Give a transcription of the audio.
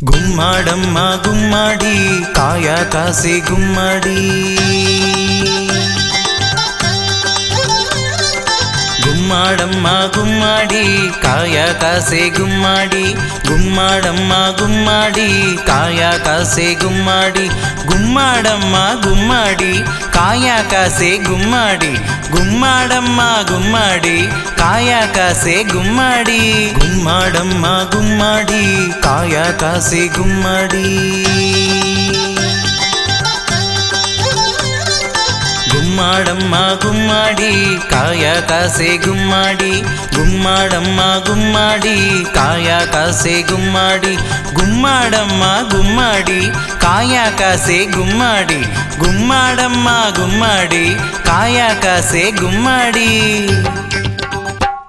గుమ్మాడమ్మ గుమ్మాడి కాయ కాసే గుమ్మాడి గుమ్మాడమ్మ గుమ్మాడి కాయ కాసే గుమ్మాడి గుమ్మాడమ్మ గుమ్మాడి కాయ కాసే గుమ్మాడి గుమ్మాడమ్మ గుమ్మాడి కాయ కాసే గుమ్మాడి గుమ్మాడమ్మ గుమ్మాడి కాయ కాసే గుమ్మాడి గుమ్మాడమ్మ గుమ్మాడి కాయ కాసే గుమ్మాడి గుమ్మాడమ్మ గుమ్మాడి కాయ కాసే గుమ్మాడి గుమ్మాడమ్మ గుమ్మాడి కాయ కాసే గుమ్మాడి గుమ్మాడమ్మ గుమ్మాడి కాయ కాసే గుమ్మాడి గుమ్మాడమ్మ గుమ్మాడి కాయ కాసే గుమ్మాడి।